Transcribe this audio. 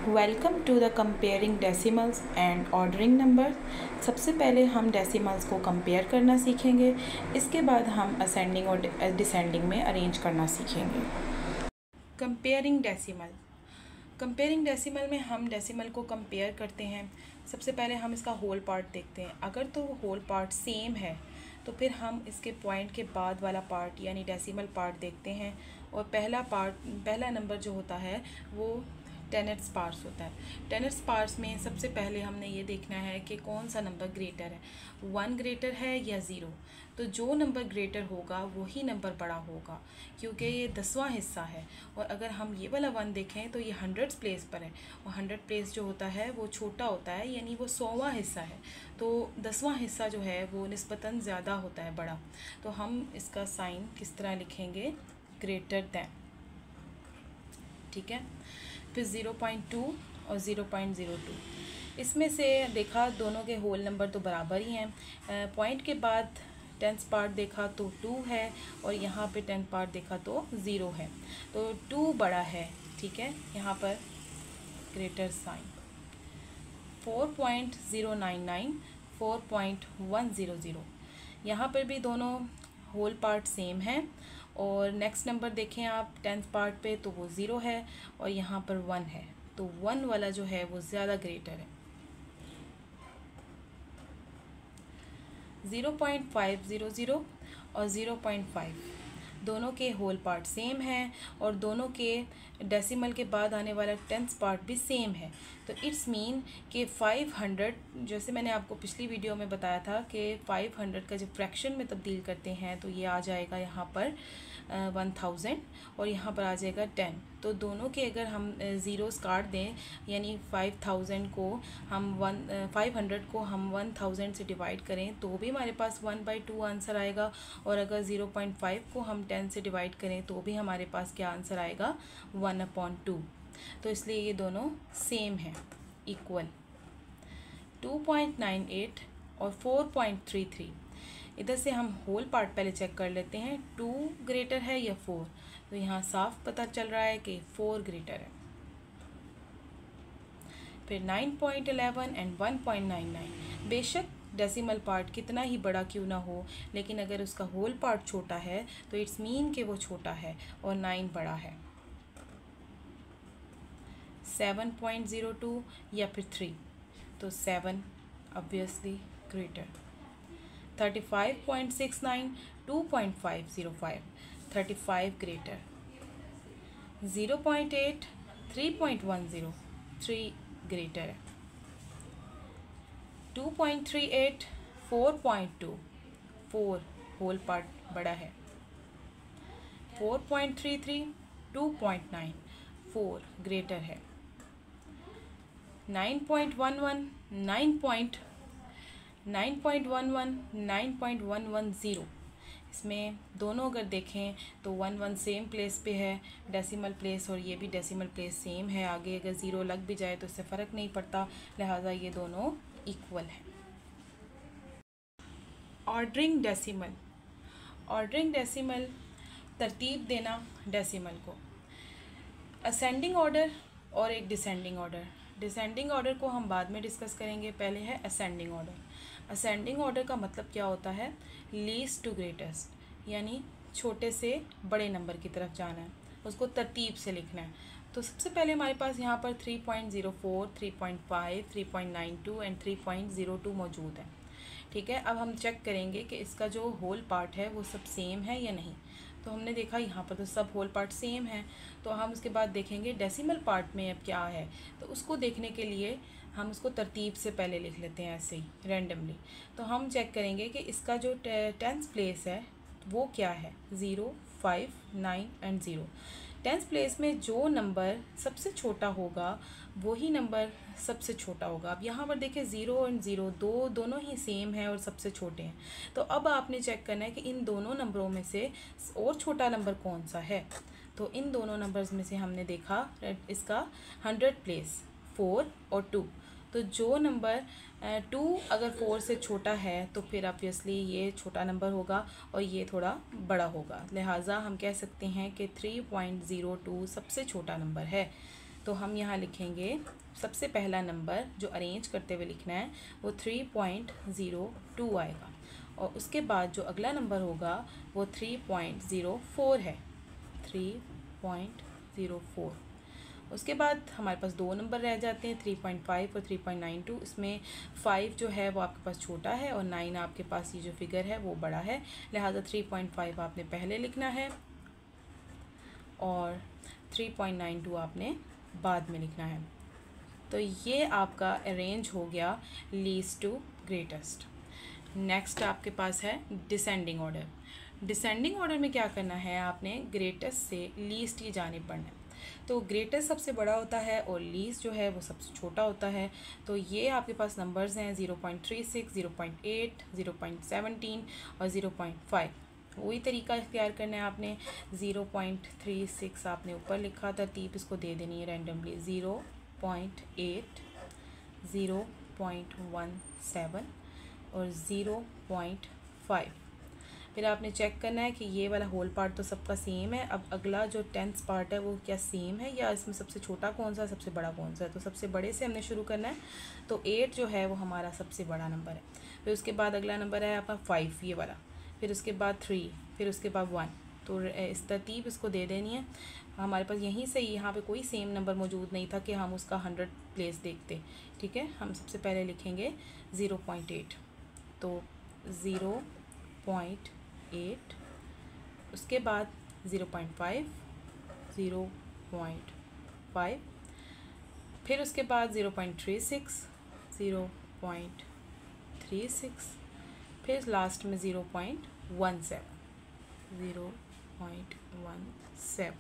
Welcome to the comparing decimals and ordering number. सबसे पहले हम डेसिमल्स को कंपेयर करना सीखेंगे, इसके बाद हम असेंडिंग और डिसेंडिंग में अरेंज करना सीखेंगे। कंपेयरिंग डेसिमल में हम डेसिमल को कंपेयर करते हैं। सबसे पहले हम इसका होल पार्ट देखते हैं। अगर तो होल पार्ट सेम है तो फिर हम इसके पॉइंट के बाद वाला पार्ट यानी डेसिमल पार्ट देखते हैं, और पहला नंबर जो होता है वो टेनथ पार्ट्स होता है। टेनथ पार्ट्स में सबसे पहले हमने ये देखना है कि कौन सा नंबर ग्रेटर है, 1 ग्रेटर है या 0। तो जो नंबर ग्रेटर होगा वही नंबर बड़ा होगा, क्योंकि ये 10वां हिस्सा है। और अगर हम ये वाला 1 देखें तो ये 100 प्लेस पर है, और 100 प्लेस जो होता है वो छोटा होता है, यानी वो 100वां हिस्सा है। तो 10वां हिस्सा जो है वो निस्बतन ज़्यादा होता है, बड़ा। तो हम इसका साइन किस तरह लिखेंगे, ग्रेटर दैन। ठीक है, फिर 0.2 और 0.02। इसमें से देखा दोनों के होल नंबर तो बराबर ही हैं। पॉइंट के बाद 10th पार्ट देखा तो 2 है, और यहाँ पे 10th पार्ट देखा तो 0 है। तो 2 बड़ा है, ठीक है, यहाँ पर ग्रेटर साइन। 4.099 4.100, यहाँ पर भी दोनों होल पार्ट सेम है। और नेक्स्ट नंबर देखें आप 10th पार्ट पे तो वो 0 है, और यहाँ पर 1 है। तो 1 वाला जो है वो ज़्यादा ग्रेटर है। 0.500 और 0.5 दोनों के होल पार्ट सेम हैं, और दोनों के डेसिमल के बाद आने वाला 10th पार्ट भी सेम है। तो इट्स मीन कि 500, जैसे मैंने आपको पिछली वीडियो में बताया था कि 500 का जब फ्रैक्शन में तब्दील करते हैं तो ये आ जाएगा यहाँ पर 1000, और यहाँ पर आ जाएगा 10। तो दोनों के अगर हम ज़ीरोस काट दें, यानी 500 को हम 500 को हम 1000 से डिवाइड करें तो भी हमारे पास 1/2 आंसर आएगा। और अगर 0.5 को हम 10 से डिवाइड करें तो भी हमारे पास क्या आंसर आएगा, 1/2। तो इसलिए ये दोनों सेम हैं, इक्वल। 2.98 और 4.33। इधर से हम होल पार्ट पहले चेक कर लेते हैं, 2 ग्रेटर है या 4। तो यहाँ साफ पता चल रहा है कि 4 ग्रेटर है। फिर 9.11 एंड 1.99। बेशक डेसिमल पार्ट कितना ही बड़ा क्यों ना हो, लेकिन अगर उसका होल पार्ट छोटा है तो इट्स मीन कि वो छोटा है और 9 बड़ा है। 7.02 या फिर 3, तो 7 ऑब्वियसली ग्रेटर। 35.69 2.505 35 ग्रेटर। 0.8 3.10 3 ग्रेटर है। 2.38 4.2 4 होल पार्ट बड़ा है। 4.33 2.9 4 ग्रेटर है। 9.11 9.10। इसमें दोनों अगर देखें तो 1 सेम प्लेस पे है, डेसिमल प्लेस, और ये भी डेसिमल प्लेस सेम है। आगे अगर 0 लग भी जाए तो इससे फ़र्क नहीं पड़ता, लिहाजा ये दोनों इक्वल हैं। ऑर्डरिंग डेसिमल तरतीब देना डेसिमल को। असेंडिंग ऑर्डर और एक डिसेंडिंग ऑर्डर। डिसेंडिंग ऑर्डर को हम बाद में डिस्कस करेंगे, पहले है असेंडिंग ऑर्डर। असेंडिंग ऑर्डर का मतलब क्या होता है, लीस्ट टू ग्रेटेस्ट, यानी छोटे से बड़े नंबर की तरफ जाना है, उसको तरतीब से लिखना है। तो सबसे पहले हमारे पास यहाँ पर 3.04 3.5 3.92 एंड 3.02 मौजूद है। ठीक है, अब हम चेक करेंगे कि इसका जो होल पार्ट है वो सब सेम है या नहीं। तो हमने देखा यहाँ पर तो सब होल पार्ट सेम है, तो हम उसके बाद देखेंगे डेसिमल पार्ट में अब क्या है। तो उसको देखने के लिए हम उसको तरतीब से पहले लिख लेते हैं, ऐसे ही रैंडमली। तो हम चेक करेंगे कि इसका जो 10th प्लेस है वो क्या है, 0 5 9 एंड 0। 10th प्लेस में जो नंबर सबसे छोटा होगा वही नंबर सबसे छोटा होगा। अब यहाँ पर देखिए 0 एंड 0 दोनों ही सेम है और सबसे छोटे हैं। तो अब आपने चेक करना है कि इन दोनों नंबरों में से और छोटा नंबर कौन सा है। तो इन दोनों नंबर्स में से हमने देखा इसका 100 प्लेस 4 और 2। तो जो नंबर 2 अगर 4 से छोटा है तो फिर ऑब्वियसली ये छोटा नंबर होगा और ये थोड़ा बड़ा होगा। लिहाजा हम कह सकते हैं कि 3.02 सबसे छोटा नंबर है। तो हम यहाँ लिखेंगे सबसे पहला नंबर जो अरेंज करते हुए लिखना है वो 3.02 आएगा, और उसके बाद जो अगला नंबर होगा वो 3.04 है, 3.04। उसके बाद हमारे पास दो नंबर रह जाते हैं 3.5 और 3.92। इसमें 5 जो है वो आपके पास छोटा है और 9 आपके पास ये जो फिगर है वो बड़ा है, लिहाजा 3.5 आपने पहले लिखना है और 3.92 आपने बाद में लिखना है। तो ये आपका अरेंज हो गया लीस्ट टू ग्रेटेस्ट। नेक्स्ट आपके पास है डिसेंडिंग ऑर्डर। डिसेंडिंग ऑर्डर में क्या करना है, आपने ग्रेटेस्ट से लीस्ट की जानिब बढ़ना है। तो ग्रेटेस्ट सबसे बड़ा होता है और लीस्ट जो है वो सबसे छोटा होता है। तो ये आपके पास नंबर्स हैं 0.36, 0.8, 0.17 और 0.5। वही तरीका इख्तियार करना है आपने। 0.36 आपने ऊपर लिखा, तरतीब इसको दे देनी है रैंडमली, 0.8, 0.17 और 0.5। फिर आपने चेक करना है कि ये वाला होल पार्ट तो सबका सेम है। अब अगला जो 10th पार्ट है वो क्या सेम है या इसमें सबसे छोटा कौन सा है, सबसे बड़ा कौन सा है। तो सबसे बड़े से हमने शुरू करना है। तो 8 जो है वो हमारा सबसे बड़ा नंबर है। फिर उसके बाद अगला नंबर है आपका 5, ये वाला। फिर उसके बाद 3, फिर उसके बाद 1। तो इस तरतीब इसको दे देनी है। हमारे पास यहीं से यहाँ पे कोई सेम नंबर मौजूद नहीं था कि हम उसका 100 प्लेस देखते। ठीक है, हम सबसे पहले लिखेंगे 0.8। तो 0.8, उसके बाद 0.5, 0.5, फिर उसके बाद 0.36, 0.36, फिर लास्ट में 0.17, 0.17।